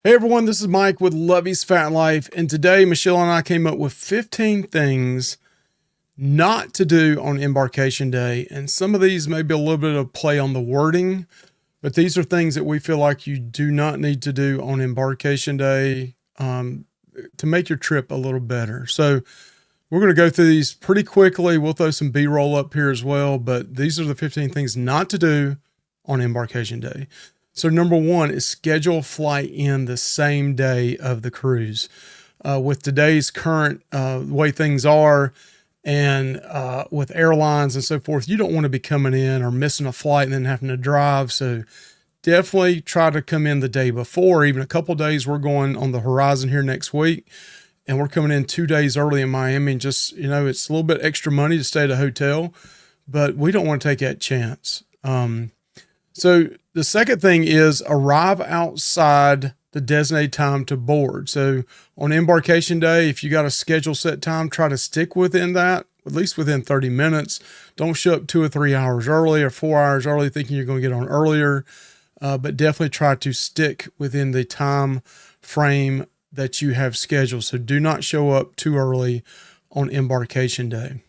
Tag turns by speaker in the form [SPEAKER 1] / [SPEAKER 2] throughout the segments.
[SPEAKER 1] Hey everyone, this is Mike with Lovey's Fat Life, and today Michelle and I came up with 15 things not to do on Embarkation Day. And some of these may be a little bit of play on the wording, but these are things that we feel like you do not need to do on Embarkation Day to make your trip a little better. So we're going to go through these pretty quickly. We'll throw some B-roll up here as well, but these are the 15 things not to do on Embarkation Day. So number one is schedule a flight in the same day of the cruise. With today's current way things are, and with airlines and so forth, you don't want to be coming in or missing a flight and then having to drive. So definitely try to come in the day before, even a couple days. We're going on the horizon here next week, and we're coming in 2 days early in Miami. And just, it's a little bit extra money to stay at a hotel, but we don't want to take that chance. So the second thing is arrive outside the designated time to board. So on Embarkation Day, if you got a schedule set time, try to stick within that, at least within 30 minutes. Don't show up 2 or 3 hours early or 4 hours early thinking you're going to get on earlier, but definitely try to stick within the time frame that you have scheduled. So do not show up too early on Embarkation Day.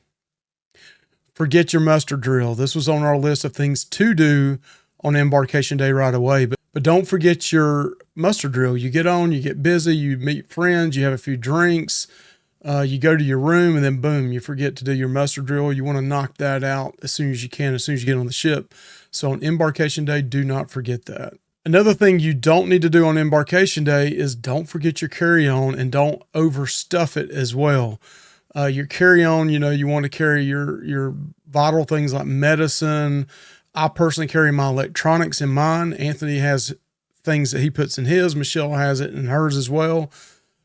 [SPEAKER 1] Forget your muster drill. This was on our list of things to do on Embarkation Day right away, but don't forget your muster drill. You get on, you get busy, you meet friends, you have a few drinks, you go to your room, and then boom, you forget to do your muster drill. You want to knock that out as soon as you can, as soon as you get on the ship. So on Embarkation Day, do not forget that. Another thing you don't need to do on Embarkation Day is don't forget your carry-on, and don't overstuff it as well. Your carry-on, you want to carry your vital things like medicine. I personally carry my electronics in mine. Anthony has things that he puts in his. Michelle has it in hers as well.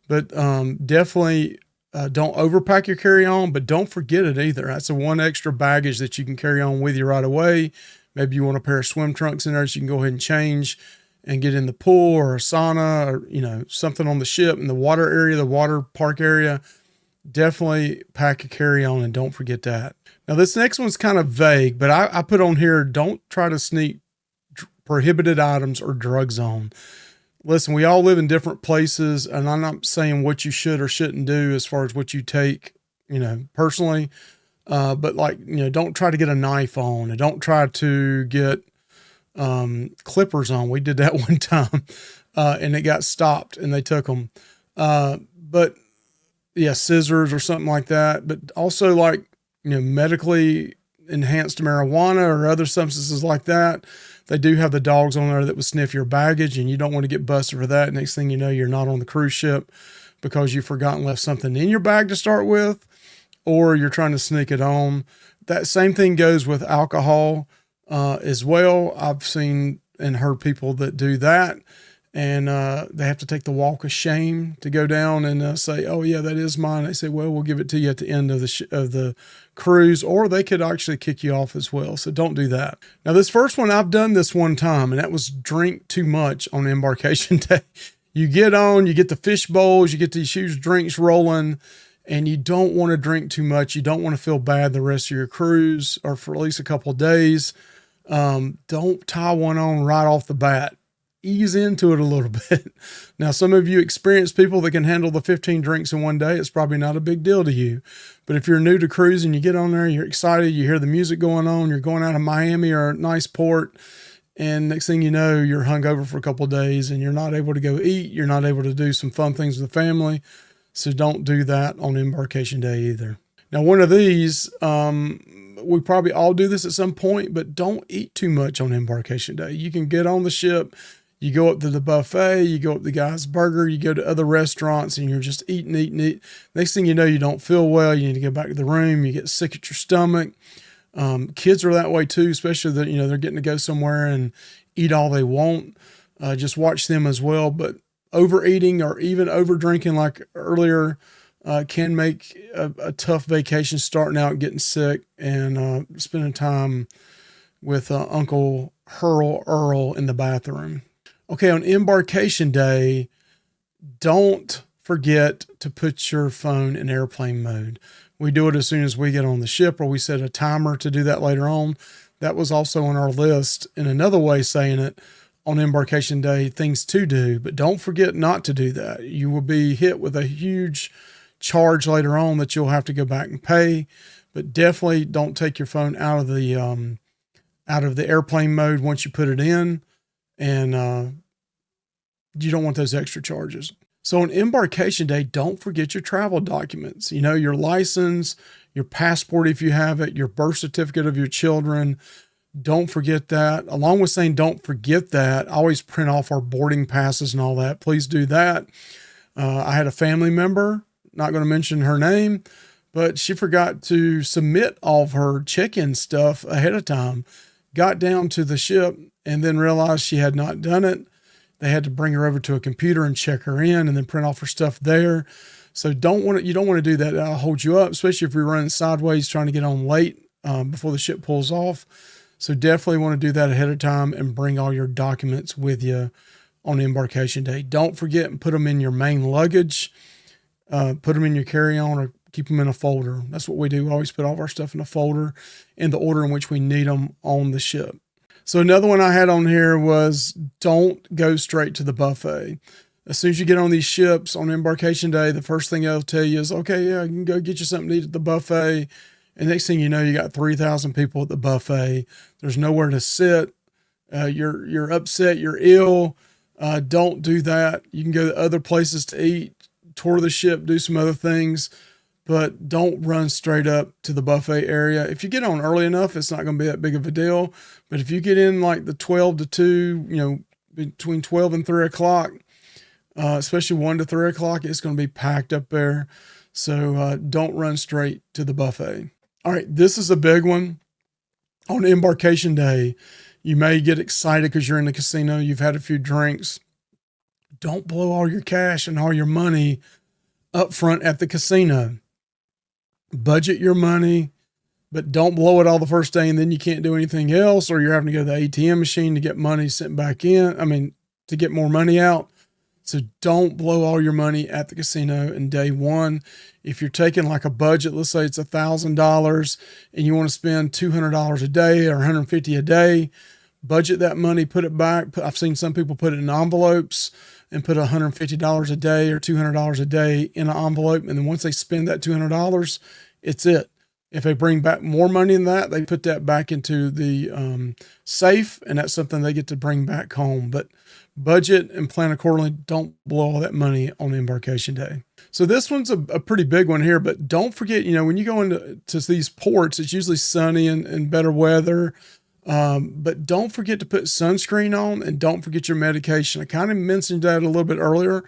[SPEAKER 1] But definitely don't overpack your carry-on, but don't forget it either. That's the one extra baggage that you can carry on with you right away. Maybe you want a pair of swim trunks in there so you can go ahead and change and get in the pool or a sauna or, something on the ship in the water area, the water park area. Definitely pack a carry-on and don't forget that. Now, this next one's kind of vague, but I put on here, don't try to sneak prohibited items or drugs on. Listen, we all live in different places, and I'm not saying what you should or shouldn't do as far as what you take, personally. But don't try to get a knife on, and don't try to get clippers on. We did that one time, and it got stopped, and they took them. But yeah, scissors or something like that. But also medically enhanced marijuana or other substances like that. They do have the dogs on there that would sniff your baggage, and you don't want to get busted for that. Next thing you know, you're not on the cruise ship because you forgot and left something in your bag to start with, or you're trying to sneak it on. That same thing goes with alcohol as well. I've seen and heard people that do that, and they have to take the walk of shame to go down and say, oh yeah, that is mine. They say, well, we'll give it to you at the end of the cruise, or they could actually kick you off as well. So don't do that. Now, this first one, I've done this one time, and that was drink too much on Embarkation Day. You get on, you get the fish bowls, you get these huge drinks rolling, and you don't want to drink too much. You don't want to feel bad the rest of your cruise or for at least a couple of days. Don't tie one on right off the bat. Ease into it a little bit. Now, some of you experienced people that can handle the 15 drinks in one day. It's probably not a big deal to you. But if you're new to cruising, you get on there, you're excited, you hear the music going on, you're going out of Miami or a nice port, and next thing you know, you're hungover for a couple of days and you're not able to go eat. You're not able to do some fun things with the family. So don't do that on Embarkation Day either. Now, one of these, we probably all do this at some point, but don't eat too much on Embarkation Day. You can get on the ship, you go up to the buffet, you go up to Guy's Burger, you go to other restaurants, and you're just eating. Next thing you know, you don't feel well. You need to go back to the room. You get sick at your stomach. Kids are that way too, especially that, they're getting to go somewhere and eat all they want. Just watch them as well. But overeating or even over drinking like earlier can make a tough vacation, starting out getting sick and spending time with Uncle Earl in the bathroom. Okay, on Embarkation Day, don't forget to put your phone in airplane mode. We do it as soon as we get on the ship, or we set a timer to do that later on. That was also on our list. In another way saying it, on embarkation day, things to do, but don't forget not to do that. You will be hit with a huge charge later on that you'll have to go back and pay. But definitely don't take your phone out of the airplane mode once you put it in, and you don't want those extra charges. So on embarkation day, don't forget your travel documents. You know, your license, your passport if you have it, your birth certificate of your children. Don't forget that. Along with saying don't forget that, always print off our boarding passes and all that. Please do that. I had a family member, not going to mention her name, but she forgot to submit all of her check-in stuff ahead of time. Got down to the ship and then realized she had not done it. They had to bring her over to a computer and check her in and then print off her stuff there. So you don't want to do that. That'll hold you up, especially if you're running sideways trying to get on late before the ship pulls off. So definitely want to do that ahead of time and bring all your documents with you on embarkation day. Don't forget and put them in your main luggage. Put them in your carry-on or keep them in a folder. That's what we do. We always put all of our stuff in a folder in the order in which we need them on the ship. So another one I had on here was don't go straight to the buffet. As soon as you get on these ships on embarkation day, the first thing they'll tell you is, okay, yeah, you can go get you something to eat at the buffet. And next thing you know, you got 3,000 people at the buffet. There's nowhere to sit. You're upset. You're ill. Don't do that. You can go to other places to eat, tour the ship, do some other things, but don't run straight up to the buffet area. If you get on early enough, it's not going to be that big of a deal. But if you get in like the 12 to 2, you know, between 12 and 3 o'clock, especially 1 to 3 o'clock, it's going to be packed up there. So don't run straight to the buffet. All right, this is a big one. On embarkation day, you may get excited because you're in the casino, you've had a few drinks. Don't blow all your cash and all your money up front at the casino. Budget your money, but don't blow it all the first day and then you can't do anything else, or you're having to go to the ATM machine to get money sent back in. To get more money out. So don't blow all your money at the casino in day one. If you're taking like a budget, let's say it's $1,000 and you want to spend $200 a day or $150 a day, budget that money, put it back. I've seen some people put it in envelopes and put $150 a day or $200 a day in an envelope. And then once they spend that $200, it's it. If they bring back more money than that, they put that back into the safe, and that's something they get to bring back home. But budget and plan accordingly. Don't blow all that money on embarkation day. So this one's a pretty big one here, but don't forget, you know, when you go into these ports, it's usually sunny and better weather. But don't forget to put sunscreen on, and don't forget your medication. I kind of mentioned that a little bit earlier.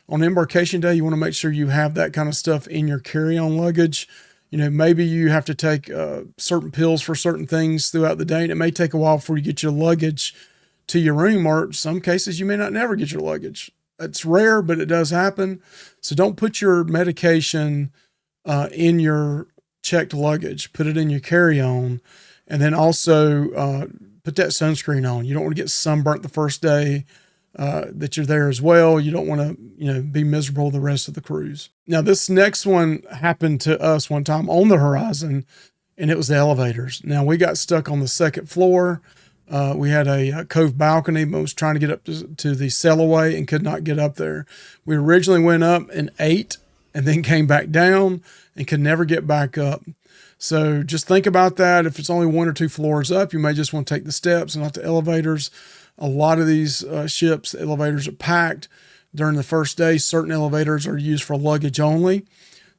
[SPEAKER 1] On embarkation day, you want to make sure you have that kind of stuff in your carry-on luggage. You know, maybe you have to take certain pills for certain things throughout the day, and it may take a while before you get your luggage to your room, or some cases you may not never get your luggage. It's rare, but it does happen. So don't put your medication in your checked luggage. Put it in your carry-on, and then also put that sunscreen on. You don't want to get sunburnt the first day that you're there as well. You don't want to, you know, be miserable the rest of the cruise. Now, this next one happened to us one time on the Horizon, and it was the elevators. Now, we got stuck on the second floor. We had a cove balcony, but was trying to get up to the sailaway and could not get up there. We originally went up and ate and then came back down and could never get back up. So just think about that. If it's only 1 or 2 floors up, you may just want to take the steps and not the elevators. A lot of these ships, elevators are packed during the first day. Certain elevators are used for luggage only.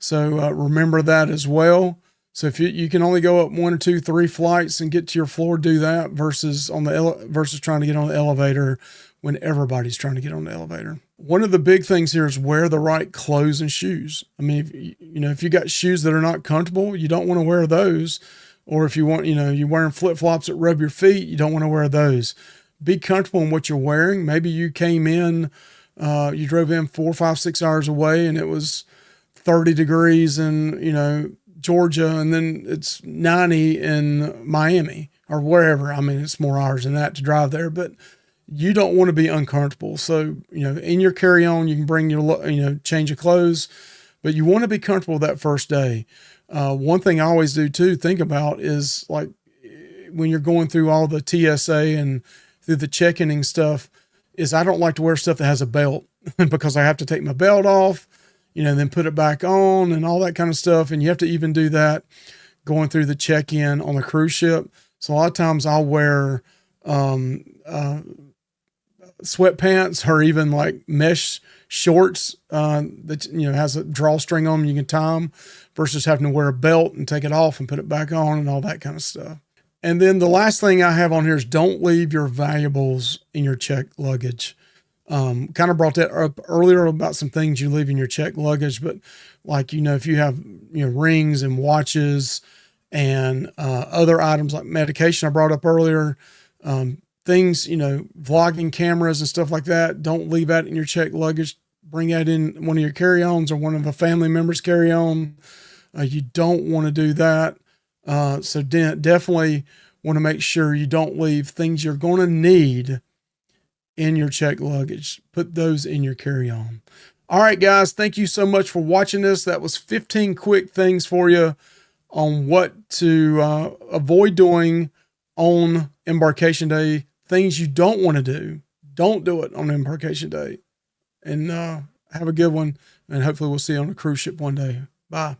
[SPEAKER 1] So remember that as well. So if you can only go up 1 or 2, 3 flights and get to your floor, do that versus versus trying to get on the elevator when everybody's trying to get on the elevator. One of the big things here is wear the right clothes and shoes. I mean, if you got shoes that are not comfortable, you don't want to wear those. Or if you want, you're wearing flip-flops that rub your feet, you don't want to wear those. Be comfortable in what you're wearing. Maybe you came in, you drove in 4, 5, 6 hours away and it was 30 degrees in, Georgia, and then it's 90 in Miami or wherever. I mean, it's more hours than that to drive there, but you don't want to be uncomfortable. So, in your carry-on, you can bring your, change of clothes, but you want to be comfortable that first day. One thing I always do too, think about is like when you're going through all the TSA and through the check-in and stuff is I don't like to wear stuff that has a belt because I have to take my belt off, and then put it back on and all that kind of stuff. And you have to even do that going through the check-in on a cruise ship. So a lot of times I'll wear sweatpants or even like mesh shorts that has a drawstring on them, you can tie them, versus having to wear a belt and take it off and put it back on and all that kind of stuff. And then the last thing I have on here is don't leave your valuables in your checked luggage. Kind of brought that up earlier about some things you leave in your checked luggage, but like, if you have, rings and watches and other items like medication I brought up earlier, things, vlogging cameras and stuff like that, don't leave that in your checked luggage. Bring that in one of your carry-ons or one of a family member's carry-on. You don't want to do that. So definitely want to make sure you don't leave things you're going to need in your checked luggage. Put those in your carry-on. All right, guys, thank you so much for watching this. That was 15 quick things for you on what to avoid doing on Embarkation Day. Things you don't want to do. Don't do it on Embarkation Day. And have a good one. And hopefully we'll see you on a cruise ship one day. Bye.